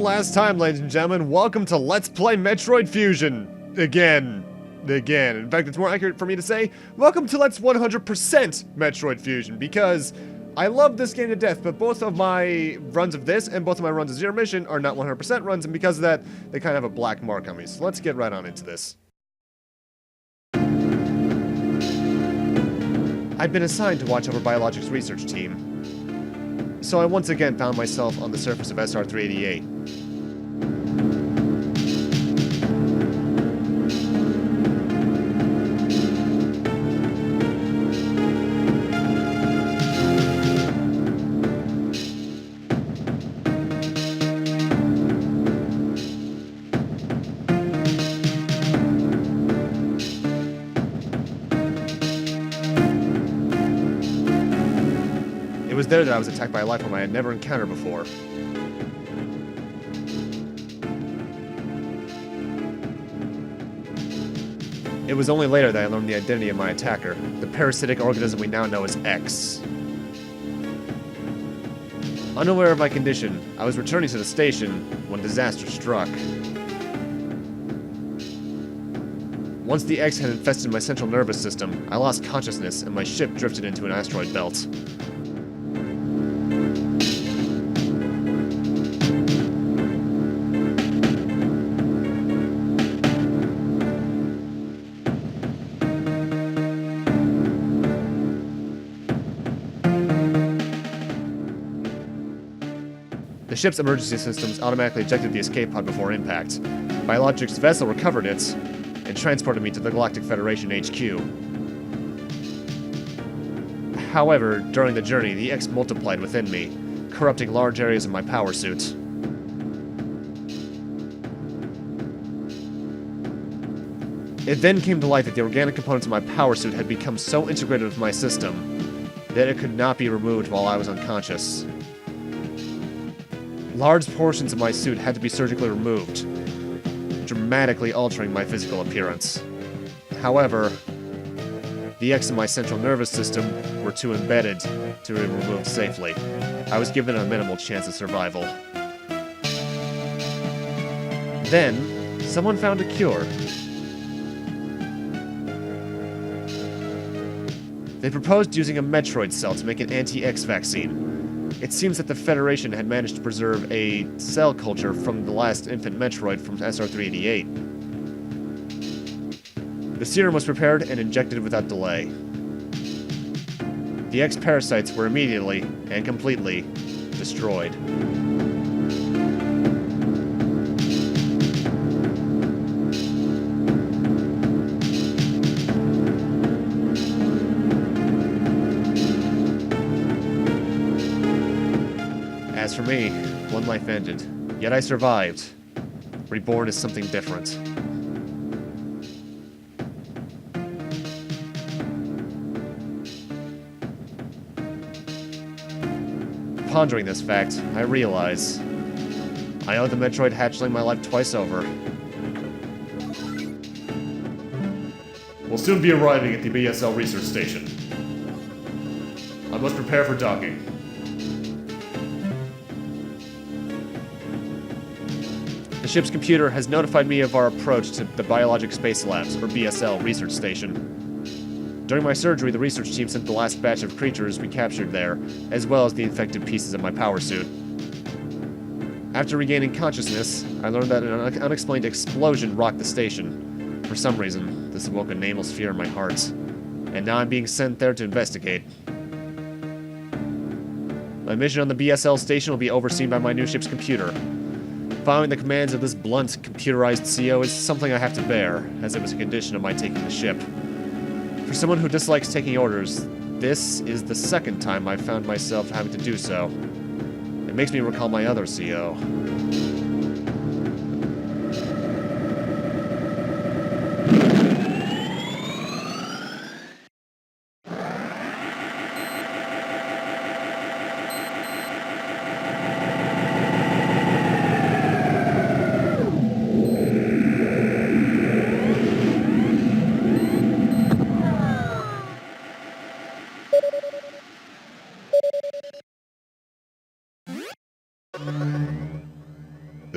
last time, ladies and gentlemen, welcome to Let's Play Metroid Fusion. Again. In fact, it's more accurate for me to say, welcome to Let's 100% Metroid Fusion, because I love this game to death, but both of my runs of this and both of my runs of Zero Mission are not 100% runs, and because of that, they kind of have a black mark on me. So let's get right on into this. I'd been assigned to watch over Biologics' research team, so I once again found myself on the surface of SR-388. It was there that I was attacked by a life form I had never encountered before. It was only later that I learned the identity of my attacker, the parasitic organism we now know as X. Unaware of my condition, I was returning to the station when disaster struck. Once the X had infested my central nervous system, I lost consciousness and my ship drifted into an asteroid belt. The ship's emergency systems automatically ejected the escape pod before impact. Biologics' vessel recovered it and transported me to the Galactic Federation HQ. However, during the journey, the X multiplied within me, corrupting large areas of my power suit. It then came to light that the organic components of my power suit had become so integrated with my system that it could not be removed while I was unconscious. Large portions of my suit had to be surgically removed, dramatically altering my physical appearance. However, the X in my central nervous system were too embedded to be removed safely. I was given a minimal chance of survival. Then, someone found a cure. They proposed using a Metroid cell to make an anti-X vaccine. It seems that the Federation had managed to preserve a cell culture from the last infant Metroid from SR-388. The serum was prepared and injected without delay. The X-Parasites were immediately and completely destroyed. As for me, one life ended, yet I survived, reborn as something different. Pondering this fact, I realize I owe the Metroid hatchling my life twice over. We'll soon be arriving at the BSL research station. I must prepare for docking. The ship's computer has notified me of our approach to the Biologic Space Labs, or BSL, research station. During my surgery, the research team sent the last batch of creatures we captured there, as well as the infected pieces of my power suit. After regaining consciousness, I learned that an unexplained explosion rocked the station. For some reason, this awoke a nameless fear in my heart, and now I'm being sent there to investigate. My mission on the BSL station will be overseen by my new ship's computer. Following the commands of this blunt, computerized CO is something I have to bear, as it was a condition of my taking the ship. For someone who dislikes taking orders, this is the second time I've found myself having to do so. It makes me recall my other CO.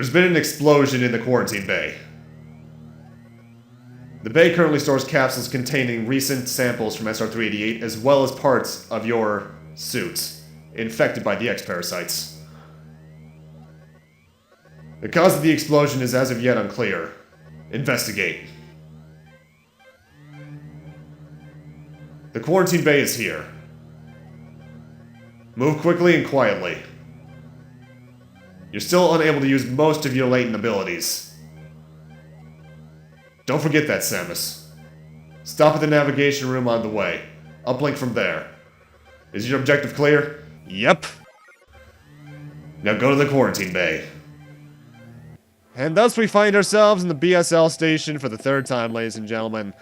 There's been an explosion in the quarantine bay. The bay currently stores capsules containing recent samples from SR-388 as well as parts of your suit, infected by the X-Parasites. The cause of the explosion is as of yet unclear. Investigate. The quarantine bay is here. Move quickly and quietly. You're still unable to use most of your latent abilities. Don't forget that, Samus. Stop at the navigation room on the way. Uplink from there. Is your objective clear? Yep. Now go to the quarantine bay. And thus we find ourselves in the BSL station for the third time, ladies and gentlemen.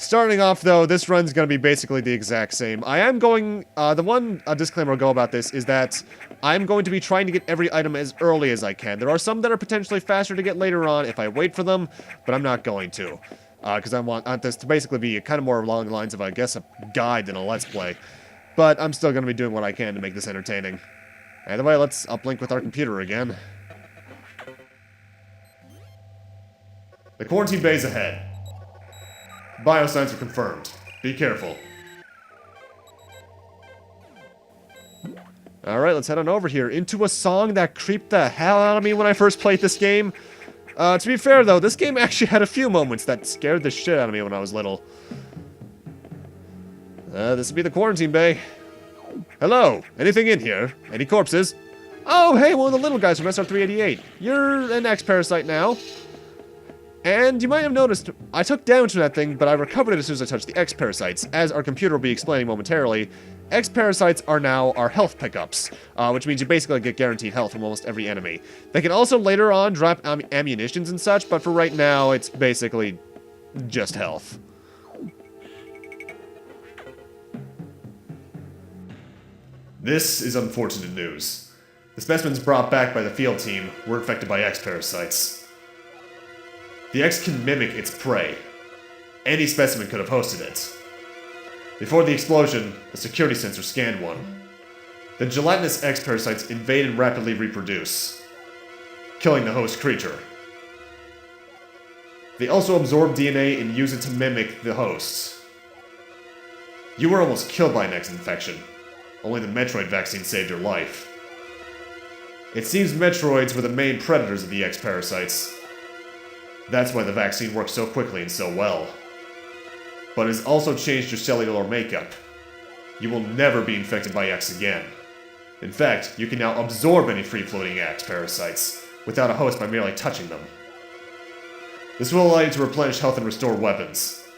Starting off, though, this run's going to be basically the exact same. I am going... the one disclaimer I'll go about this is that I'm going to be trying to get every item as early as I can. There are some that are potentially faster to get later on if I wait for them, but I'm not going to. Because I want this to basically be kind of more along the lines of, I guess, a guide than a Let's Play. But I'm still going to be doing what I can to make this entertaining. Either way, let's uplink with our computer again. The quarantine bay's ahead. Biosigns are confirmed. Be careful. Alright, let's head on over here into a song that creeped the hell out of me when I first played this game. To be fair, though, this game actually had a few moments that scared the shit out of me when I was little. This would be the quarantine bay. Hello, anything in here? Any corpses? Oh, hey, one of the little guys from SR-388. You're an X-Parasite now. And you might have noticed, I took damage from that thing, but I recovered it as soon as I touched the X-Parasites. As our computer will be explaining momentarily, X-Parasites are now our health pickups, which means you basically get guaranteed health from almost every enemy. They can also later on drop ammunitions and such, but for right now, it's basically just health. This is unfortunate news. The specimens brought back by the field team were infected by X-Parasites. The X can mimic its prey. Any specimen could have hosted it. Before the explosion, a security sensor scanned one. The gelatinous X-Parasites invade and rapidly reproduce, killing the host creature. They also absorb DNA and use it to mimic the host. You were almost killed by an X-infection. Only the Metroid vaccine saved your life. It seems Metroids were the main predators of the X-Parasites. That's why the vaccine works so quickly and so well. But it has also changed your cellular makeup. You will never be infected by X again. In fact, you can now absorb any free-floating X-Parasites without a host by merely touching them. This will allow you to replenish health and restore weapons.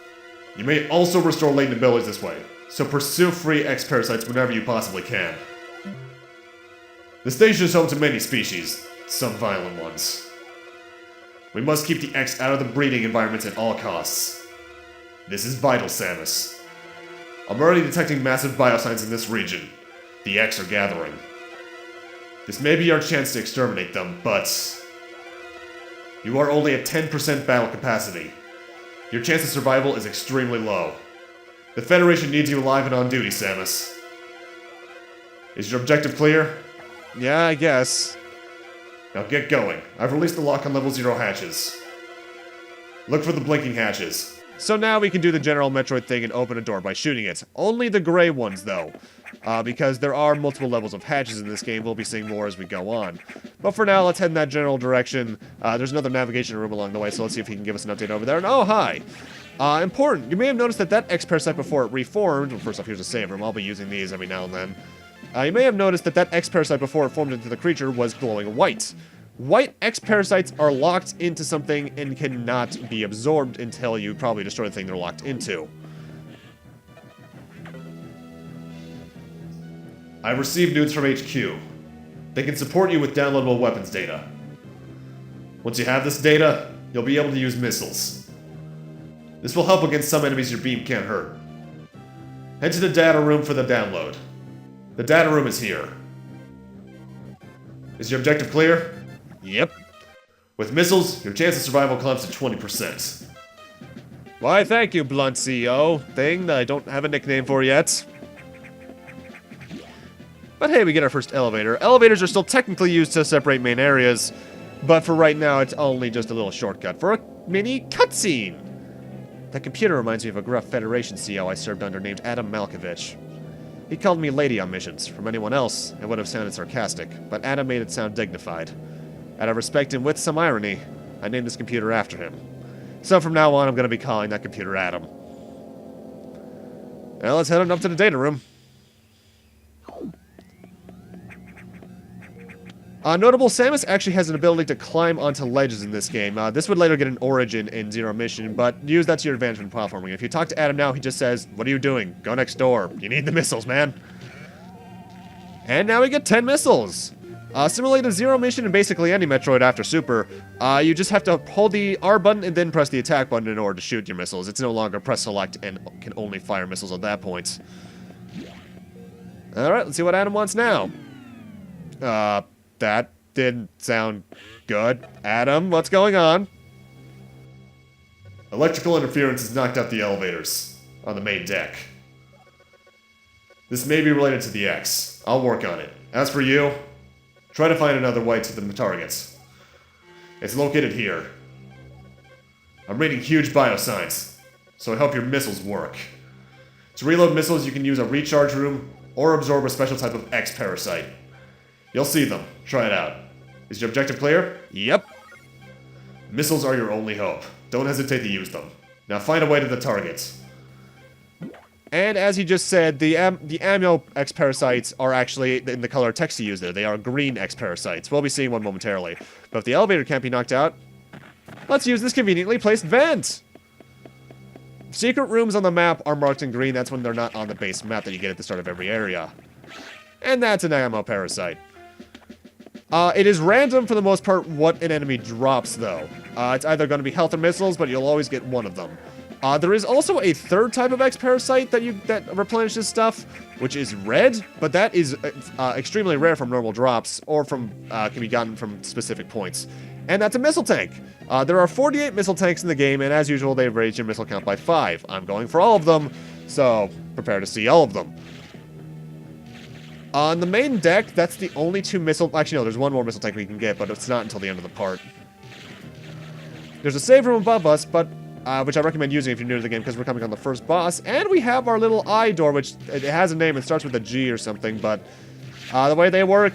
You may also restore latent abilities this way, so pursue free X-Parasites whenever you possibly can. The station is home to many species, some violent ones. We must keep the X out of the breeding environments at all costs. This is vital, Samus. I'm already detecting massive biosigns in this region. The X are gathering. This may be our chance to exterminate them, but... you are only at 10% battle capacity. Your chance of survival is extremely low. The Federation needs you alive and on duty, Samus. Is your objective clear? Yeah, I guess. Now get going. I've released the lock on level 0 hatches. Look for the blinking hatches. So now we can do the general Metroid thing and open a door by shooting it. Only the gray ones, though. Because there are multiple levels of hatches in this game. We'll be seeing more as we go on. But for now, let's head in that general direction. There's another navigation room along the way, so let's see if he can give us an update over there. And oh, hi! Important. You may have noticed that that X-Parasite before it reformed... well, first off, here's a save room. I'll be using these every now and then. You may have noticed that that X-Parasite before it formed into the creature was glowing white. White X-Parasites are locked into something and cannot be absorbed until you probably destroy the thing they're locked into. I've received news from HQ. They can support you with downloadable weapons data. Once you have this data, you'll be able to use missiles. This will help against some enemies your beam can't hurt. Head to the data room for the download. The data room is here. Is your objective clear? Yep. With missiles, your chance of survival climbs to 20%. Why, thank you, blunt CEO. Thing that I don't have a nickname for yet. But hey, we get our first elevator. Elevators are still technically used to separate main areas, But for right now, it's only just a little shortcut for a mini cutscene. That computer reminds me of a gruff Federation CO I served under named Adam Malkovich. He called me lady on missions. From anyone else, it would have sounded sarcastic, but Adam made it sound dignified. Out of respect and with some irony, I named this computer after him. So from now on, I'm going to be calling that computer Adam. Well, let's head on up to the data room. Notable, Samus actually has an ability to climb onto ledges in this game. This would later get an origin in Zero Mission, but use that to your advantage in platforming. If you talk to Adam now, he just says, "What are you doing? Go next door. You need the missiles, man." And now we get 10 missiles. Similarly to Zero Mission and basically any Metroid after Super, you just have to hold the R button and then press the attack button in order to shoot your missiles. It's no longer press select and can only fire missiles at that point. Alright, let's see what Adam wants now. That didn't sound good. Adam, what's going on? Electrical interference has knocked out the elevators on the main deck. This may be related to the X. I'll work on it. As for you, try to find another way to the targets. It's located here. I'm reading huge biosigns, so I hope your missiles work. To reload missiles, you can use a recharge room or absorb a special type of X-Parasite. You'll see them. Try it out. Is your objective clear? Yep. Missiles are your only hope. Don't hesitate to use them. Now find a way to the targets. And as he just said, the ammo X-Parasites are actually in the color text you use there. They are green X-Parasites. We'll be seeing one momentarily. But if the elevator can't be knocked out, let's use this conveniently placed vent. Secret rooms on the map are marked in green. That's when they're not on the base map that you get at the start of every area. And that's an ammo parasite. It is random for the most part what an enemy drops, though. It's either going to be health or missiles, but you'll always get one of them. There is also a third type of X-Parasite that replenishes stuff, which is red, but that is extremely rare from normal drops, or can be gotten from specific points. And that's a missile tank. There are 48 missile tanks in the game, and as usual, they've raised your missile count by 5. I'm going for all of them, so prepare to see all of them. On the main deck, that's the only 2 missile... Actually, no, there's one more missile tank we can get, but it's not until the end of the part. There's a save room above us, but which I recommend using if you're new to the game, because we're coming on the first boss. And we have our little eye door, which it has a name. It starts with a G or something, but the way they work,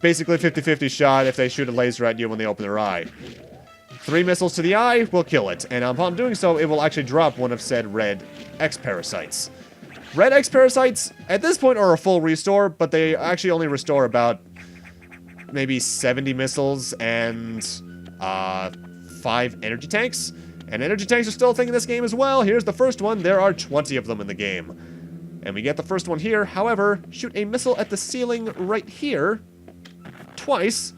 basically 50-50 shot if they shoot a laser at you when they open their eye. 3 missiles to the eye will kill it, and upon doing so, it will actually drop one of said red X-Parasites. Red X-Parasites, at this point, are a full restore, but they actually only restore about maybe 70 missiles and 5 energy tanks. And energy tanks are still a thing in this game as well. Here's the first one. There are 20 of them in the game. And we get the first one here. However, shoot a missile at the ceiling right here twice,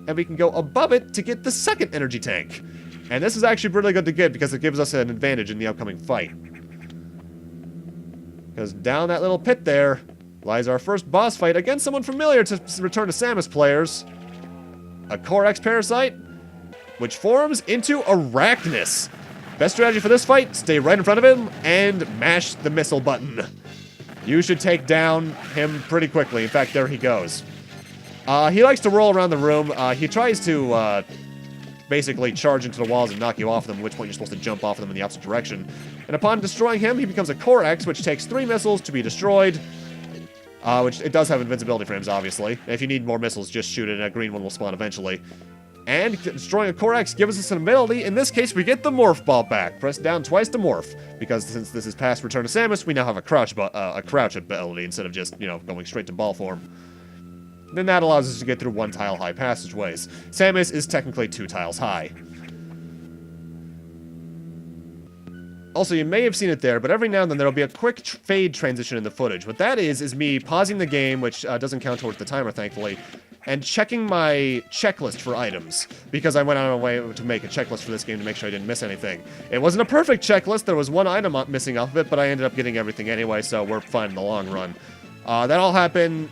and we can go above it to get the second energy tank. And this is actually really good to get because it gives us an advantage in the upcoming fight. Because down that little pit there lies our first boss fight against someone familiar to Return to Samus players. A core X-Parasite, which forms into Arachnus. Best strategy for this fight, stay right in front of him and mash the missile button. You should take down him pretty quickly. In fact, there he goes. He likes to roll around the room. He tries to basically charge into the walls and knock you off them, at which point you're supposed to jump off of them in the opposite direction. And upon destroying him, he becomes a Core X, which takes 3 missiles to be destroyed. Which it does have invincibility frames, obviously. If you need more missiles, just shoot it, and a green one will spawn eventually. And destroying a Core X gives us an ability. In this case, we get the Morph Ball back. Press down twice to morph, because since this is past Return to Samus, we now have a crouch ability instead of just, going straight to ball form. Then that allows us to get through 1 tile high passageways. Samus is technically 2 tiles high. Also, you may have seen it there, but every now and then there will be a quick fade transition in the footage. What that is me pausing the game, which doesn't count towards the timer, thankfully, and checking my checklist for items, because I went out of my way to make a checklist for this game to make sure I didn't miss anything. It wasn't a perfect checklist. There was 1 item missing off of it, but I ended up getting everything anyway, so we're fine in the long run. That all happened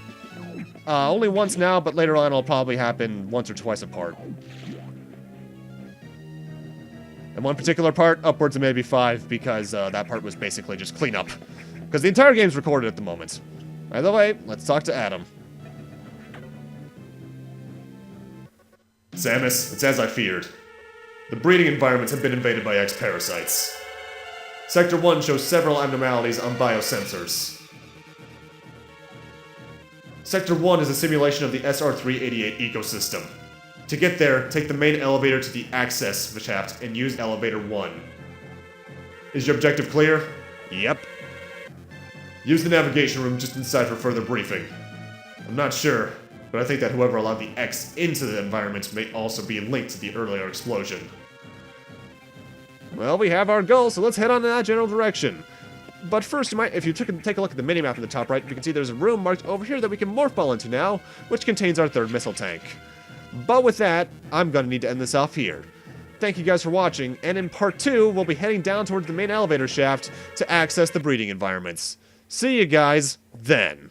only once now, but later on it'll probably happen once or twice apart. And one particular part, upwards of maybe 5, because that part was basically just cleanup. Because the entire game's recorded at the moment. By the way, let's talk to Adam. Samus, it's as I feared. The breeding environments have been invaded by X-Parasites. Sector 1 shows several abnormalities on biosensors. Sector 1 is a simulation of the SR-388 ecosystem. To get there, take the main elevator to the access shaft and use elevator 1. Is your objective clear? Yep. Use the navigation room just inside for further briefing. I'm not sure, but I think that whoever allowed the X into the environment may also be linked to the earlier explosion. Well, we have our goal, so let's head on in that general direction. But first, if you take a look at the minimap in the top right, you can see there's a room marked over here that we can morph ball into now, which contains our third missile tank. But with that, I'm gonna need to end this off here. Thank you guys for watching, and in part 2, we'll be heading down towards the main elevator shaft to access the breeding environments. See you guys then.